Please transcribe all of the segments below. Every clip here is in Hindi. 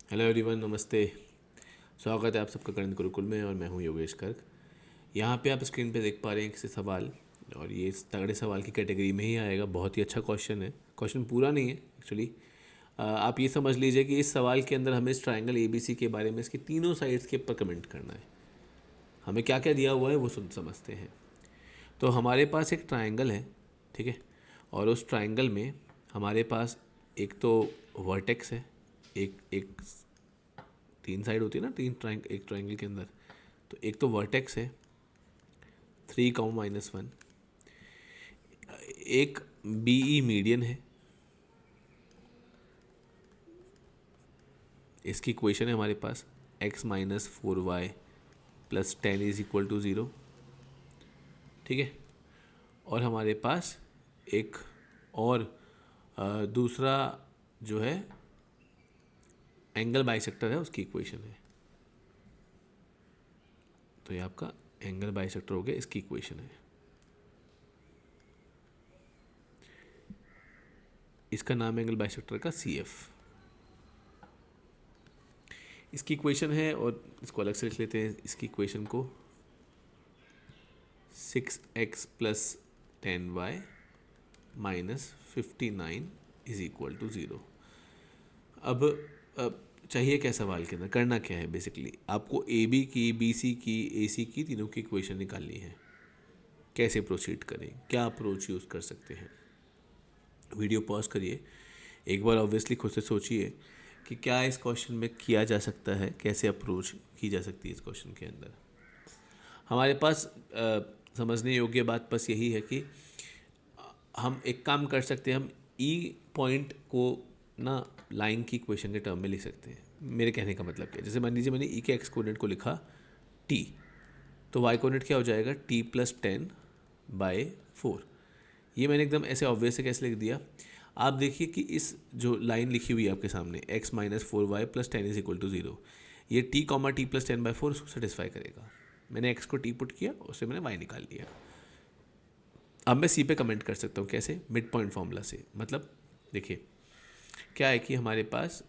हेलो एवरीवन, नमस्ते। स्वागत है आप सबका गणित गुरुकुल में और मैं हूं योगेश गर्ग। यहाँ पे आप स्क्रीन पे देख पा रहे हैं किसी सवाल, और ये इस तगड़े सवाल की कैटेगरी में ही आएगा। बहुत ही अच्छा क्वेश्चन है। क्वेश्चन पूरा नहीं है एक्चुअली। आप ये समझ लीजिए कि इस सवाल के अंदर हमें इस ट्राइंगल ABC के बारे में, इसकी तीनों साइड्स के ऊपर कमेंट करना है। हमें क्या क्या दिया हुआ है वो समझते हैं। तो हमारे पास एक ट्राइंगल है, ठीक है, और उस ट्राइंगल में हमारे पास एक तो वर्टेक्स है, एक एक तीन साइड होती है ना, एक ट्राइंगल के अंदर। तो एक तो वर्टेक्स है 3, -1, एक BE मीडियन है। इसकी इक्वेशन है हमारे पास x-4y + 10 = 0, ठीक है। और हमारे पास एक और दूसरा जो है एंगल बाइसेक्टर है, उसकी इक्वेशन है। तो ये आपका एंगल बाइसेक्टर हो गया, इसकी इक्वेशन है। इसका नाम है एंगल बाइसेक्टर का CF। इसकी इक्वेशन है, और इसको अलग से लिख लेते हैं। इसकी इक्वेशन को 6x + 10y - 59 = 0। अब चाहिए क्या सवाल के अंदर, करना क्या है? बेसिकली आपको AB की, BC की, AC की, तीनों की इक्वेशन निकालनी है। कैसे प्रोसीड करें, क्या अप्रोच यूज़ कर सकते हैं? वीडियो पॉज करिए, एक बार ऑब्वियसली खुद से सोचिए कि क्या इस क्वेश्चन में किया जा सकता है, कैसे अप्रोच की जा सकती है इस क्वेश्चन के अंदर। हमारे पास समझने योग्य बात बस यही है कि हम एक काम कर सकते हैं। हम E पॉइंट को ना लाइन की इक्वेशन के टर्म में लिख सकते हैं। मेरे कहने का मतलब क्या है, जैसे मान लीजिए मैंने E के x कोऑर्डिनेट को लिखा T, तो y कोऑर्डिनेट क्या हो जाएगा T + 10/4। ये मैंने एकदम ऐसे ऑब्वियस से कैसे लिख दिया। आप देखिए कि इस जो लाइन लिखी हुई है आपके सामने x - 4y + 10 = 0, ये T, T + 10/4 उसको सेटिस्फाई करेगा। मैंने x को T पुट किया, उससे मैंने y निकाल लिया। अब मैं C पे कमेंट कर सकता हूँ। कैसे? मिड पॉइंट फॉर्मूला से। मतलब देखिए क्या है कि हमारे पास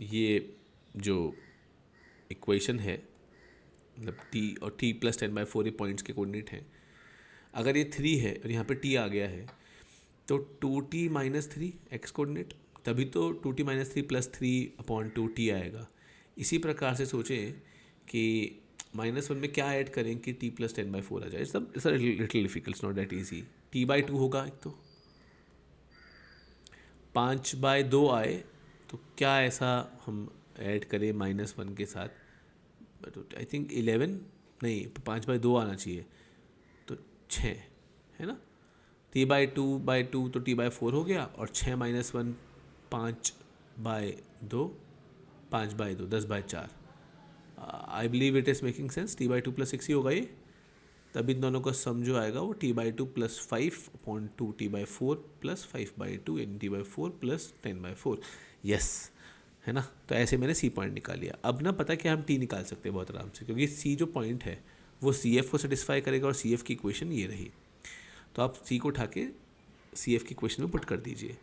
ये जो इक्वेशन है, मतलब T और T + 10/4 ये पॉइंट्स के कोऑर्डिनेट हैं। अगर ये 3 है और यहाँ पे T आ गया है, तो 2T - 3 x कोऑर्डिनेट, तभी तो 2T - 3 + 3/2T आएगा। इसी प्रकार से सोचें कि -1 में क्या ऐड करें कि T + 10/4 आ जाए। It's little difficult, not that easy. T/2 होगा एक, तो 5/2 आए, तो क्या ऐसा हम ऐड करें -1 के साथ? बट आई थिंक 11 नहीं, 5/2 आना चाहिए, तो 6 है ना। T/2 तो T/4 हो गया, और 6 - 1 5/2, 5/2 10/4। I believe it is making sense. T/2 + 6 ही होगा ये। तब इन दोनों का सम जो आएगा वो T/2 + 5/2 T/4 + 5/2 यानी T/4 + 10/4। यस, है ना। तो ऐसे मैंने C पॉइंट निकाल लिया। अब ना पता क्या, हम T निकाल सकते हैं बहुत आराम से, क्योंकि C जो पॉइंट है वो CF को सेटिस्फाई करेगा, और CF की इक्वेशन ये रही। तो आप C को उठा के CF की इक्वेशन में पुट कर दीजिए।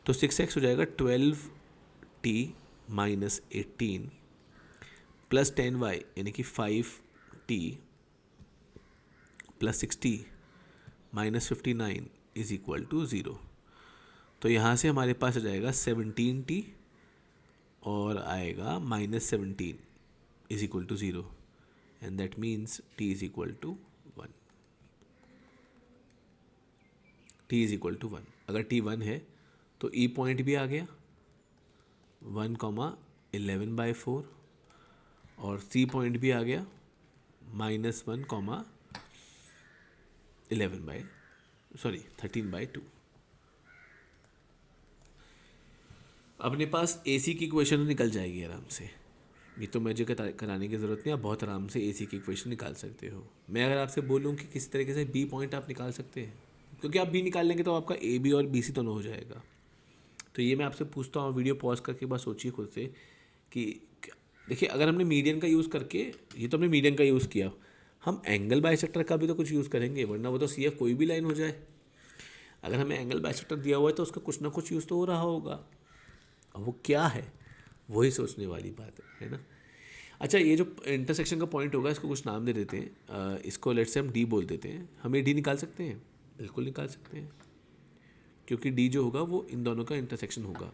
तो 6x हो जाएगा 12T - 18 + 10y यानी कि 5T + 60 - 59 = 0। तो यहाँ से हमारे पास आ जाएगा 17T और आएगा -17 = 0, and that means T = 1। T = 1। अगर T 1 है तो E पॉइंट भी आ गया 1, 11/4, और C पॉइंट भी आ गया -1, 13/2। अपने पास AC की इक्वेशन निकल जाएगी आराम से। ये तो मुझे कराने की ज़रूरत नहीं, आप बहुत आराम से AC की इक्वेशन निकाल सकते हो। मैं अगर आपसे बोलूँ कि किस तरीके से B पॉइंट आप निकाल सकते हैं, क्योंकि आप B निकाल लेंगे तो आपका AB और BC दोनों हो जाएगा। तो ये मैं आपसे पूछता हूँ, वीडियो पॉज करके बस सोचिए खुद से कि देखिए, अगर हमने मीडियन का यूज़ करके, ये तो हमने मीडियन का यूज़ किया, हम एंगल बाइसेक्टर का भी तो कुछ यूज़ करेंगे, वरना वो तो CF कोई भी लाइन हो जाए। अगर हमें एंगल बाइसेक्टर दिया हुआ है तो उसका कुछ ना कुछ यूज़ तो हो रहा होगा। अब वो क्या है वही सोचने वाली बात है ना। अच्छा, ये जो इंटरसेक्शन का पॉइंट होगा इसको कुछ नाम दे देते हैं, इसको लेट्स से हम डी बोल देते हैं। हम ये डी निकाल सकते हैं, बिल्कुल निकाल सकते हैं, क्योंकि डी जो होगा वो इन दोनों का इंटरसेक्शन होगा।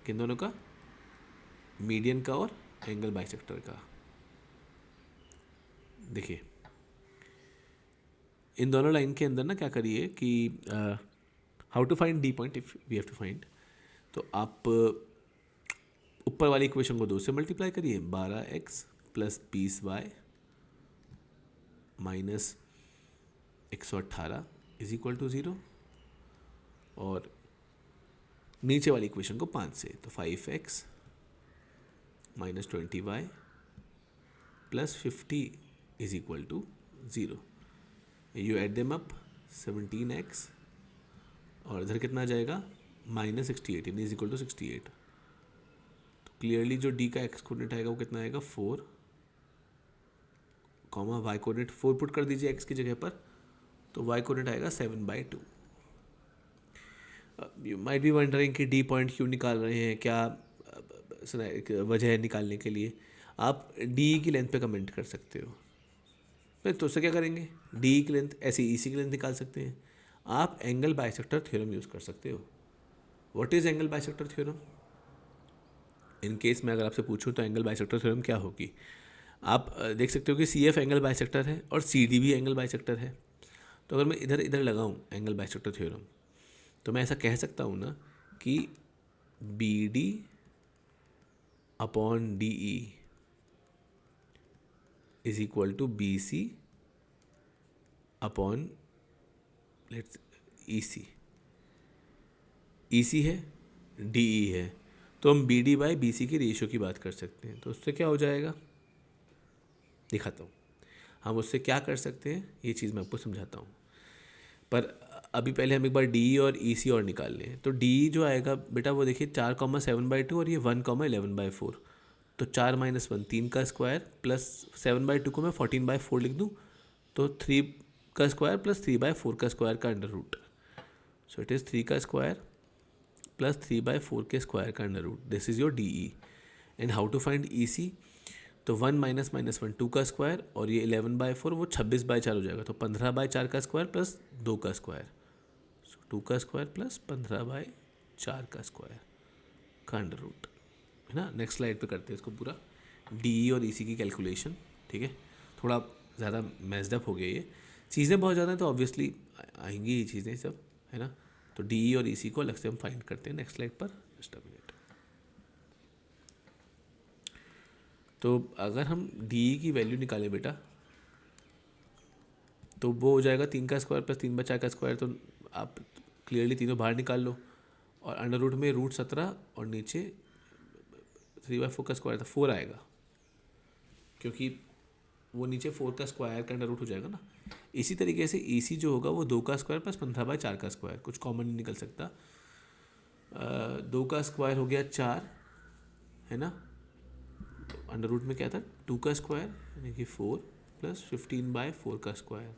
किन दोनों का? मीडियन का और एंगल बाइसेक्टर का। देखिए इन दोनों लाइन के अंदर ना क्या करिए कि how to find D point if we have to find, तो आप ऊपर वाली इक्वेशन को 2 से मल्टीप्लाई करिए, 12x plus 20y minus 118 is equal to 0, और नीचे वाली इक्वेशन को 5 से, तो 5x minus 20y plus 50 is equal to 0। You add them up, 17x और इधर कितना आ जाएगा माइनस 68 इज इक्वल टू 68। तो क्लियरली जो d का x कोऑर्डिनेट आएगा वो कितना आएगा 4, कॉमा y कोऑर्डिनेट 4 पुट कर दीजिए x की जगह पर, तो y कोऑर्डिनेट आएगा 7/2। यू माइट बी वंडरिंग कि डी पॉइंट क्यों निकाल रहे हैं, क्या वजह है निकालने के लिए। आप डी की लेंथ पे कमेंट कर सकते हो। फिर तो उससे क्या करेंगे, डी की लेंथ ऐसे ई सी की लेंथ निकाल सकते हैं। आप एंगल बाइसेक्टर थ्योरम यूज़ कर सकते हो। What is angle bisector theorem? In case मैं अगर आपसे पूछूं तो एंगल बाइसेक्टर थ्योरम क्या होगी, आप देख सकते हो कि सी एफ एंगल बाइसेक्टर है और सी डी भी एंगल बाइसेक्टर है। तो अगर मैं इधर इधर लगाऊं एंगल बाइसेक्टर थ्योरम, तो मैं ऐसा कह सकता हूँ ना कि B D upon D E is equal to B C upon let's E C. E C है, डी ई है, तो हम B D by B C की रेशियो की बात कर सकते हैं। तो उससे क्या हो जाएगा, दिखाता हूँ हम उससे क्या कर सकते हैं, ये चीज़ मैं आपको समझाता हूँ। पर अभी पहले हम एक बार डी और ई सी और निकाल लें। तो डी जो आएगा बेटा वो देखिए 4,7/2 और ये 1,11/4। तो 4 माइनस 1 3 का स्क्वायर प्लस 7/2 को मैं 14/4 लिख दूँ, तो 3 का स्क्वायर प्लस 3/4 का स्क्वायर का under root. So it is 3 का स्क्वायर प्लस 3/4 के स्क्वायर का under root. This is your D E. And how to find E C, तो 1 माइनस माइनस 1 2 का स्क्वायर और ये 11/4 वो 26/4 हो जाएगा। तो 15/4 का स्क्वायर प्लस 2 का स्क्वायर, सो 2 का स्क्वायर प्लस 15/4 का स्क्वायर का अंडर रूट, है ना। नेक्स्ट स्लाइड पे करते हैं इसको पूरा डी ई और ई सी की कैलकुलेशन। ठीक है, थोड़ा ज़्यादा मैस्ड अप हो गया ये चीज़ें, बहुत ज़्यादा, तो ऑब्वियसली आएंगी ये चीज़ें सब, है ना। तो डी ई और ई सी को अलग से हम फाइंड करते हैं नेक्स्ट स्लाइड पर। Just a minute. तो अगर हम डी ई की वैल्यू निकालें बेटा, तो वो हो जाएगा 3 का स्क्वायर प्लस 3/4 का स्क्वायर। तो आप क्लियरली तीनों बाहर निकाल लो, और अंडर रूट में रूट 17 और नीचे 3/4 का स्क्वायर था 4 आएगा, क्योंकि वो नीचे 4 का स्क्वायर का अंडर रूट हो जाएगा ना। इसी तरीके से ई सी जो होगा वो 2 का स्क्वायर प्लस 15/4 का स्क्वायर, कुछ कॉमन नहीं निकल सकता। 2 का स्क्वायर हो गया 4, है ना। तो अंडर रूट में क्या था 2 का स्क्वायर यानी कि 4 प्लस 15/4 का स्क्वायर।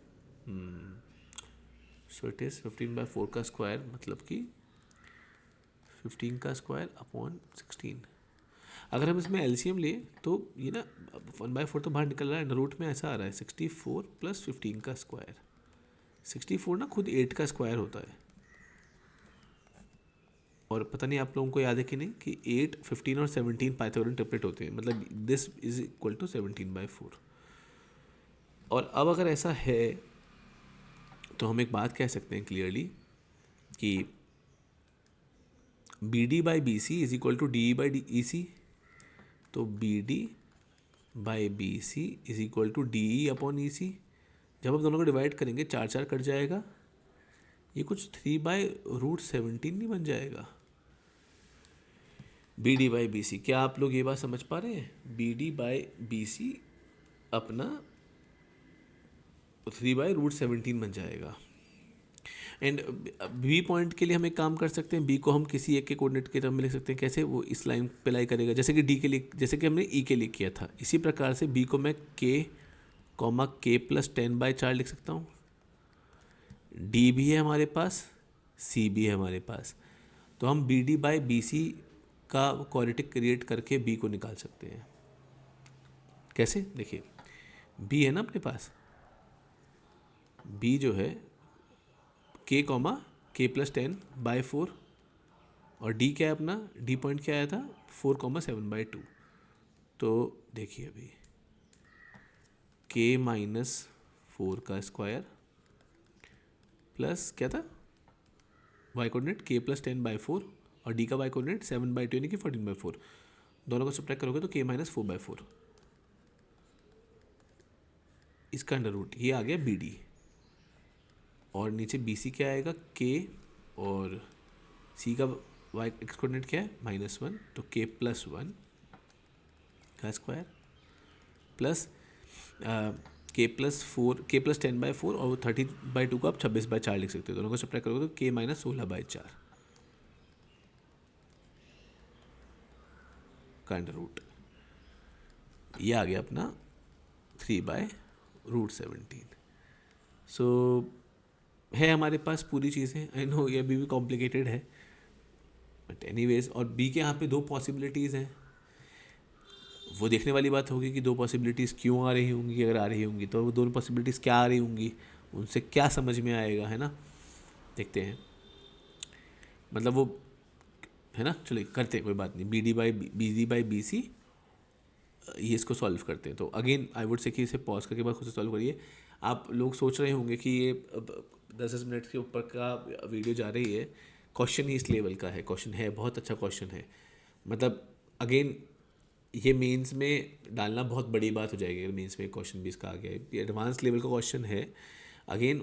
सो इट इज़ 15/4 का स्क्वायर, मतलब कि 15 का स्क्वायर अपॉन 16। अगर हम इसमें एलसीएम ले तो ये ना 1/4 तो बाहर निकल रहा है, अंडर रूट में ऐसा आ रहा है 64 प्लस 15 का स्क्वायर। 64 ना खुद 8 का स्क्वायर होता है, और पता नहीं आप लोगों को याद है कि नहीं कि 8, 15 और 17 पाइथागोरन ट्रिपलेट होते हैं, मतलब दिस इज इक्वल टू 17/4। और अब अगर ऐसा है तो हम एक बात कह सकते हैं क्लियरली कि B D by B C is equal to D E by D E C. तो B D by B C is equal to D E upon E C. जब आप दोनों को डिवाइड करेंगे 4 4 कट जाएगा, ये कुछ 3/√17 नहीं बन जाएगा। B D by B C, क्या आप लोग ये बात समझ पा रहे हैं? B D by B C अपना 3/√17 बन जाएगा। एंड बी पॉइंट के लिए हम एक काम कर सकते हैं, बी को हम किसी एक के कोऑर्डिनेट के टर्म में लिख सकते हैं। कैसे? वो इस लाइन पे लाई करेगा, जैसे कि डी के लिए, जैसे कि हमने ई के लिए किया था, इसी प्रकार से बी को मैं के कॉमा के प्लस 10/4 लिख सकता हूँ। डी भी है हमारे पास, सी भी है हमारे पास, तो हम B D by B C का क्वाड्रेटिक क्रिएट करके बी को निकाल सकते हैं। कैसे? देखिए, बी है ना अपने पास, बी जो है के कॉमा के प्लस 10/4 और डी क्या है अपना, डी पॉइंट क्या आया था 4,7/2। तो देखिए अभी के माइनस 4 का स्क्वायर प्लस क्या था वाई कोऑर्डिनेट के प्लस 10/4 और डी का वाई कोऑर्डिनेट 7/2 यानी कि 14/4, दोनों को सब्ट्रैक्ट करोगे तो के माइनस 4/4, इसका अंडर रूट ये आ गया बी डी, और नीचे बी सी क्या आएगा के, और सी का वाई एक्स कोऑर्डिनेट क्या है -1, तो के प्लस 1 का स्क्वायर प्लस के प्लस 10/4 और 30/2 को आप 26/4 लिख सकते हो, दोनों को सब्ट्रैक्ट करोगे तो के माइनस 16/4 का अंडर रूट, ये आ गया अपना 3/√17। सो है हमारे पास पूरी चीज़ें, आई नो ये अभी भी कॉम्प्लिकेटेड है, बट एनीवेज, और बी के यहाँ पे 2 पॉसिबिलिटीज़ हैं, वो देखने वाली बात होगी कि 2 पॉसिबिलिटीज़ क्यों आ रही होंगी, अगर आ रही होंगी तो वो दोनों पॉसिबिलिटीज़ क्या आ रही होंगी, उनसे क्या समझ में आएगा, है ना, देखते हैं, मतलब वो है ना, चलिए करते हैं, कोई बात नहीं, बी सी ये इसको सॉल्व करते हैं। तो अगेन आई वुड से कि इसे पॉज करके बाद खुद से सॉल्व करिए। आप लोग सोच रहे होंगे कि ये 10 मिनट के ऊपर का वीडियो जा रही है, क्वेश्चन ही इस लेवल का है, क्वेश्चन है बहुत अच्छा क्वेश्चन है, मतलब अगेन ये मेंस में डालना बहुत बड़ी बात हो जाएगी अगर मेंस में क्वेश्चन भी इसका आ गया है, ये एडवांस लेवल का क्वेश्चन है। अगेन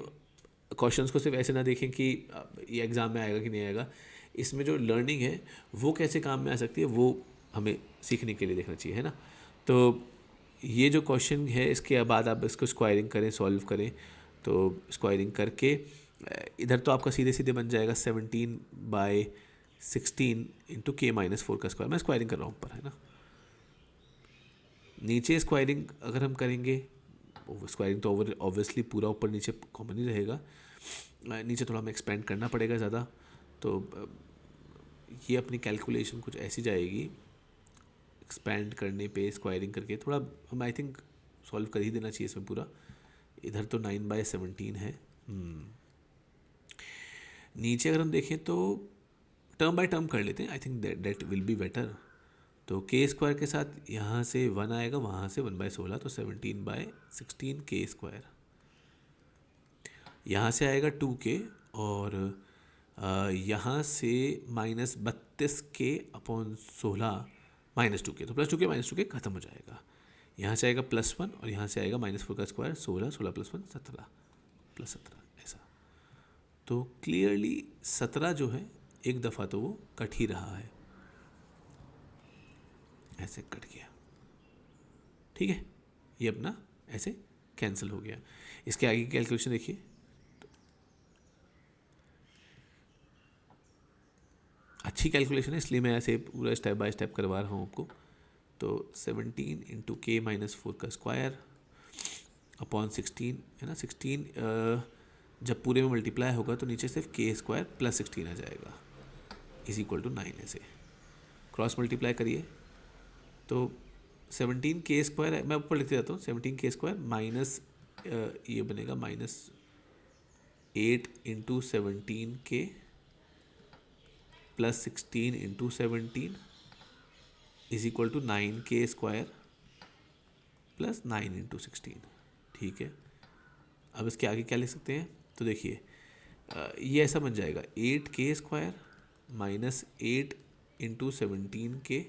क्वेश्चंस को सिर्फ ऐसे ना देखें कि ये एग्ज़ाम में आएगा कि नहीं आएगा, इसमें जो लर्निंग है वो कैसे काम में आ सकती है वो हमें सीखने के लिए देखना चाहिए, है ना। तो ये जो क्वेश्चन है इसके बाद आप इसको स्क्वायरिंग करें, सॉल्व करें, तो स्क्वायरिंग करके इधर तो आपका सीधे सीधे बन जाएगा 17/16 इंटू के माइनस 4 का स्क्वायर, मैं स्क्वायरिंग कर रहा हूँ ऊपर, है ना। नीचे स्क्वायरिंग अगर हम करेंगे, स्क्वायरिंग तो ऑब्वियसली पूरा ऊपर नीचे कॉमन ही रहेगा, नीचे थोड़ा हमें एक्सपेंड करना पड़ेगा ज़्यादा, तो ये अपनी कैलकुलेशन कुछ ऐसी जाएगी, एक्सपेंड करने पे स्क्वायरिंग करके थोड़ा हम आई थिंक सॉल्व कर ही देना चाहिए इसमें पूरा। इधर तो 9/17 है, नीचे अगर हम देखें तो टर्म बाय टर्म कर लेते हैं, I think that will be better. तो के स्क्वायर के साथ यहाँ से 1 आएगा, वहाँ से 1/16, तो 17/16 के स्क्वायर, यहाँ से आएगा 2k, और यहाँ से -32k/16 -2k, तो +2k -2k खत्म हो जाएगा, यहाँ से आएगा +1 और यहाँ से आएगा -4 का स्क्वायर 16, 16 + 1 17 + 17 ऐसा। तो क्लियरली 17 जो है एक दफ़ा तो वो कट ही रहा है, ऐसे कट गया, ठीक है, ये अपना ऐसे कैंसिल हो गया। इसके आगे की कैलकुलेशन देखिए, अच्छी कैलकुलेशन है इसलिए मैं ऐसे पूरा स्टेप बाय स्टेप करवा रहा हूँ आपको। तो 17 इंटू के माइनस 4 का स्क्वायर अपॉन 16 है ना, 16 जब पूरे में मल्टीप्लाई होगा तो नीचे सिर्फ के स्क्वायर प्लस 16 आ जाएगा इज इक्वल टू 9, ऐसे क्रॉस मल्टीप्लाई करिए तो 17 के स्क्वायर, मैं ऊपर लिखते जाता हूँ, 17 के स्क्वायर माइनस ये बनेगा -8 इंटू 17 के plus 16 into 17 is equal to 9 के स्क्वायर प्लस 9 इंटू 16, ठीक है। अब इसके आगे क्या लिख सकते हैं, तो देखिए ये ऐसा बन जाएगा 8 के स्क्वायर माइनस 8 इंटू 17 के,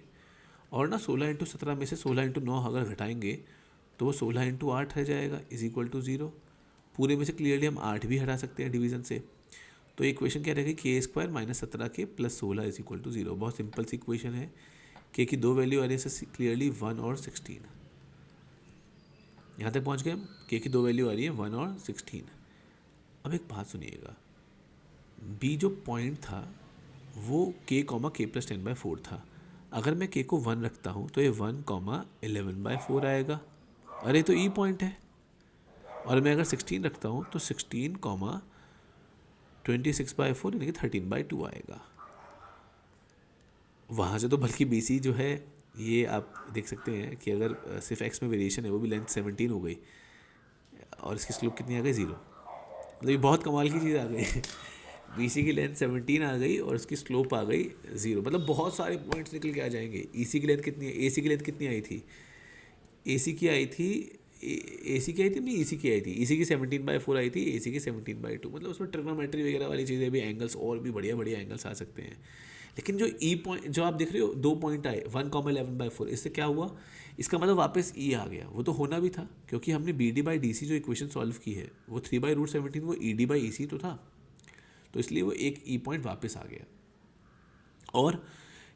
और ना 16 इंटू 17 में से 16 इंटू 9 अगर घटाएंगे तो वो 16 इंटू 8 रह जाएगा इज इक्वल टू 0। पूरे में से क्लियरली हम 8 भी हटा सकते हैं डिवीज़न से, तो इक्वेशन क्या रहेगी के स्क्वायर -17 के प्लस 16 इज इक्वल टू 0। बहुत सिंपल सी इक्वेशन है, के की 2 वैल्यू आ रही है क्लियरली 1 और 16, यहाँ तक पहुँच गए हम, के की 2 वैल्यू आ रही है 1 और 16। अब एक बात सुनिएगा, बी जो पॉइंट था वो के कॉमा के प्लस 10/4 था, अगर मैं के को 1 रखता हूँ तो ये 1 कॉमा 11/4 आएगा, अरे तो ई पॉइंट है, और मैं अगर 16 रखता हूँ तो 16 कॉमा 26/4 यानी कि 13/2 आएगा। वहाँ से तो बल्कि बीसी जो है ये आप देख सकते हैं कि अगर सिर्फ एक्स में वेरिएशन है वो भी लेंथ 17 हो गई और इसकी स्लोप कितनी आ गई 0। मतलब ये बहुत कमाल की चीज़ आ गई बीसी की लेंथ 17 आ गई और उसकी स्लोप आ गई 0। मतलब बहुत सारे पॉइंट्स निकल के आ जाएंगे। ईसी की लेंथ कितनी है, एसी की लेंथ कितनी आई थी, एसी की आई थी एसी की आई थी नहीं ईसी की आई थी, ईसी की 17/4 आई थी, एसी की 17/2। मतलब उसमें ट्रिग्नोमेट्री वगैरह वाली चीज़ें भी, एंगल्स और भी बढ़िया बढ़िया एंगल्स आ सकते हैं। लेकिन जो ई पॉइंट जो आप देख रहे हो 2 पॉइंट आए 1,11/4, इससे क्या हुआ, इसका मतलब वापस ई आ गया। वो तो होना भी था क्योंकि हमने B D by D C जो इक्वेशन सॉल्व की है वो 3/√17 वो E D by E C तो था, तो इसलिए वो एक ई पॉइंट वापस आ गया। और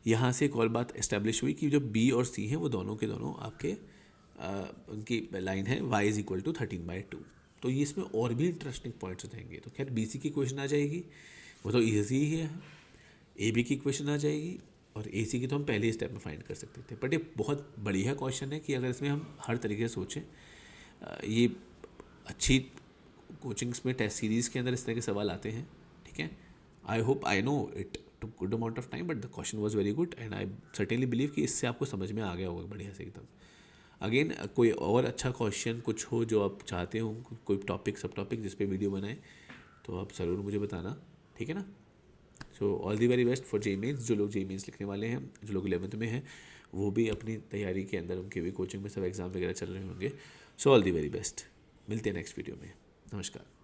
यहाँ से एक और बात एस्टेब्लिश हुई कि जो बी और सी हैं वो दोनों के दोनों आपके उनकी लाइन है y इज़ इक्वल टू 13/2। तो ये इसमें और भी इंटरेस्टिंग पॉइंट्स रहेंगे। तो खैर बी सी की क्वेश्चन आ जाएगी, वो तो ईजी ही है। ए बी की क्वेश्चन आ जाएगी और ए सी की तो हम पहले ही स्टेप में फाइंड कर सकते थे। बट ये बहुत बढ़िया क्वेश्चन है कि अगर इसमें हम हर तरीके से सोचें, ये अच्छी कोचिंग्स में टेस्ट सीरीज़ के अंदर इस तरह के सवाल आते हैं। ठीक है, I hope, I know it to good amount of time but the question was very good and I certainly believe कि इससे आपको समझ में आ गया होगा बढ़िया से एकदम। अगेन कोई और अच्छा क्वेश्चन कुछ हो जो आप चाहते हो, कोई टॉपिक सब टॉपिक जिस पे वीडियो बनाए, तो आप ज़रूर मुझे बताना, ठीक है ना। So all the very best for J means. जो लोग जे मीन्स लिखने वाले हैं, जो लोग 11th में हैं, वो भी अपनी तैयारी के अंदर, उनके भी कोचिंग में सब एग्ज़ाम वगैरह चल रहे होंगे। So all the very best, मिलते हैं नेक्स्ट वीडियो में। नमस्कार।